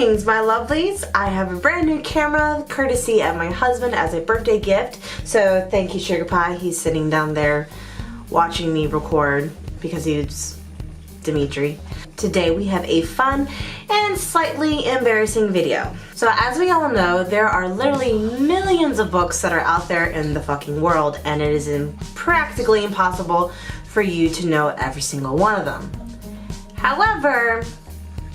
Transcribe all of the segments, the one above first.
Greetings, my lovelies. I have a brand new camera courtesy of my husband as a birthday gift. So thank you, Sugar Pie. He's sitting down there watching me record because he's Dimitri. Today we have a fun and slightly embarrassing video. So as we all know, there are literally millions of books that are out there in the fucking world, and it is practically impossible for you to know every single one of them. However,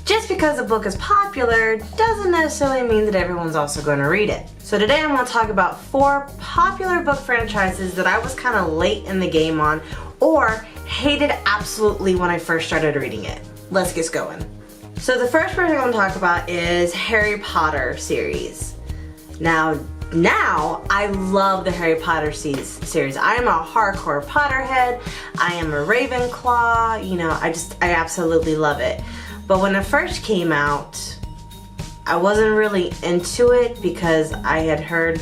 just because a book is popular doesn't necessarily mean that everyone's also going to read it. So today I'm going to talk about 4 popular book franchises that I was kind of late in the game on or hated absolutely when I first started reading it. Let's get going. So the first one I'm going to talk about is Harry Potter series. Now I love the Harry Potter series. I am a hardcore Potterhead. I am a Ravenclaw. You know, I absolutely love it. But when it first came out, I wasn't really into it because I had heard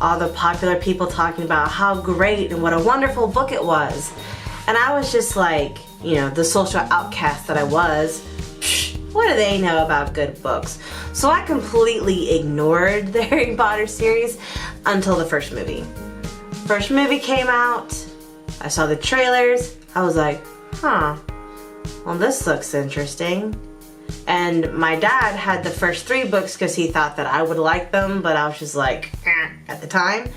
all the popular people talking about how great and what a wonderful book it was. And I was just like, you know, the social outcast that I was, what do they know about good books? So I completely ignored the Harry Potter series until the first movie. First movie came out, I saw the trailers, I was like, huh. Well, this looks interesting. And my dad had the first 3 books because he thought that I would like them, but I was just like, at the time.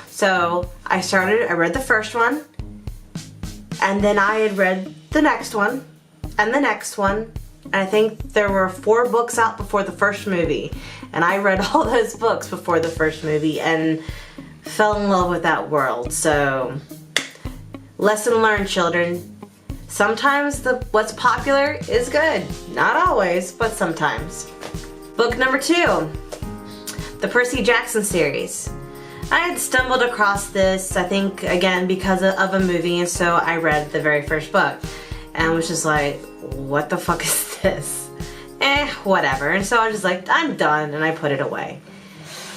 So I read the first one, and then I had read the next one, and the next one, and I think there were 4 books out before the first movie. And I read all those books before the first movie and fell in love with that world. So, lesson learned, children. Sometimes what's popular is good. Not always, but sometimes. Book number 2, the Percy Jackson series. I had stumbled across this, I think, again, because of a movie, and so I read the very first book. And was just like, what the fuck is this? Whatever. And so I was just like, I'm done, and I put it away.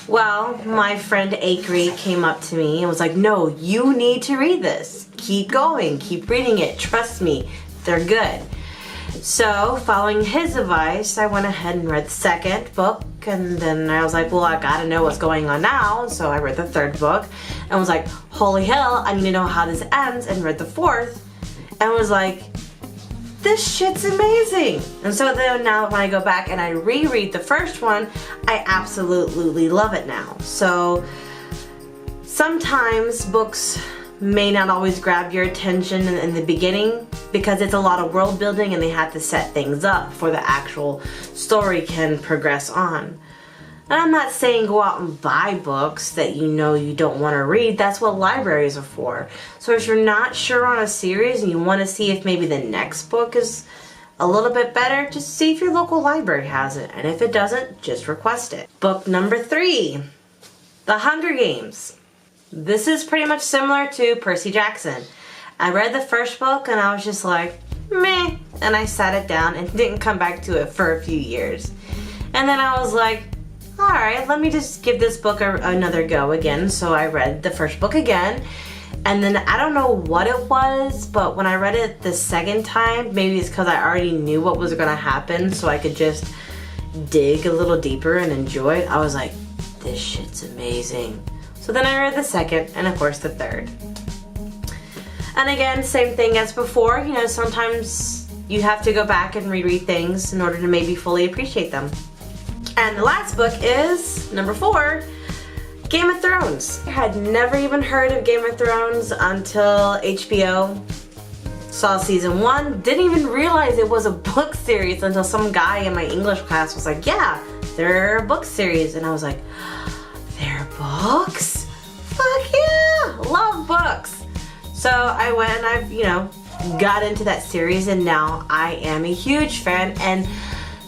Well, my friend Akri came up to me and was like, no, you need to read this. Keep going, keep reading it, trust me, they're good. So, following his advice, I went ahead and read the second book, and then I was like, well, I gotta know what's going on now, so I read the 3rd book, and was like, holy hell, I need to know how this ends, and read the 4th, and was like, this shit's amazing. And so then now when I go back and I reread the first one, I absolutely love it now. So sometimes books may not always grab your attention in the beginning because it's a lot of world building and they have to set things up before the actual story can progress on. And I'm not saying go out and buy books that you know you don't want to read. That's what libraries are for. So if you're not sure on a series and you want to see if maybe the next book is a little bit better, just see if your local library has it. And if it doesn't, just request it. Book number 3, The Hunger Games. This is pretty much similar to Percy Jackson. I read the first book and I was just like, meh. And I sat it down and didn't come back to it for a few years. And then I was like, alright, let me just give this book another go again. So I read the first book again, and then I don't know what it was, but when I read it the second time, maybe it's because I already knew what was going to happen, so I could just dig a little deeper and enjoy it. I was like, this shit's amazing. So then I read the 2nd, and of course the 3rd. And again, same thing as before, you know, sometimes you have to go back and reread things in order to maybe fully appreciate them. And the last book is number 4, Game of Thrones. I had never even heard of Game of Thrones until HBO. Saw season 1, didn't even realize it was a book series until some guy in my English class was like, yeah, they're a book series. And I was like, they're books? Fuck yeah, love books. So I went and I've, you know, got into that series, and now I am a huge fan. And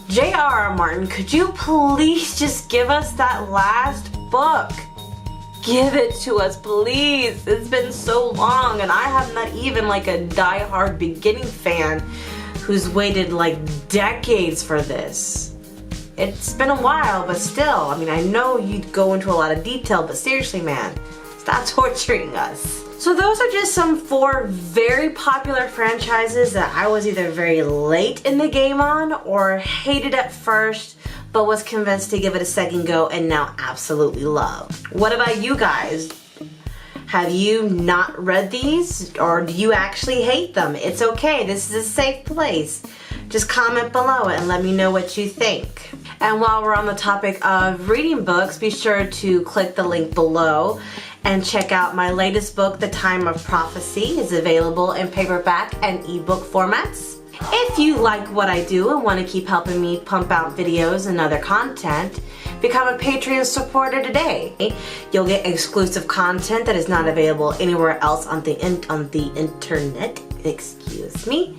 J.R.R. Martin, could you please just give us that last book? Give it to us, please. It's been so long, and I have not even like a die-hard beginning fan who's waited like decades for this. It's been a while, but still, I mean, I know you'd go into a lot of detail, but seriously, man, stop torturing us. So those are just some 4 very popular franchises that I was either very late in the game on or hated at first, but was convinced to give it a second go and now absolutely love. What about you guys? Have you not read these, or do you actually hate them? It's okay, this is a safe place. Just comment below and let me know what you think. And while we're on the topic of reading books, be sure to click the link below and check out my latest book, The Time of Prophecy. It's available in paperback and ebook formats. If you like what I do and want to keep helping me pump out videos and other content, become a Patreon supporter today. You'll get exclusive content that is not available anywhere else on the internet. Excuse me.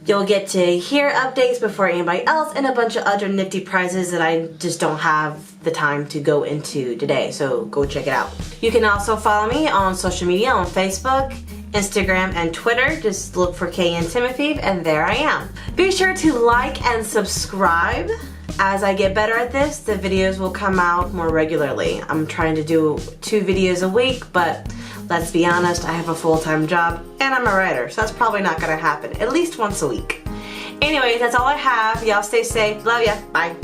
You'll get to hear updates before anybody else and a bunch of other nifty prizes that I just don't have the time to go into today, so go check it out. You can also follow me on social media on Facebook, Instagram, and Twitter. Just look for Kay and Timofeev and there I am. Be sure to like and subscribe. As I get better at this, the videos will come out more regularly. I'm trying to do 2 videos a week, but let's be honest, I have a full-time job and I'm a writer, so that's probably not gonna happen, at least once a week. Anyways, that's all I have. Y'all stay safe. Love ya. Bye.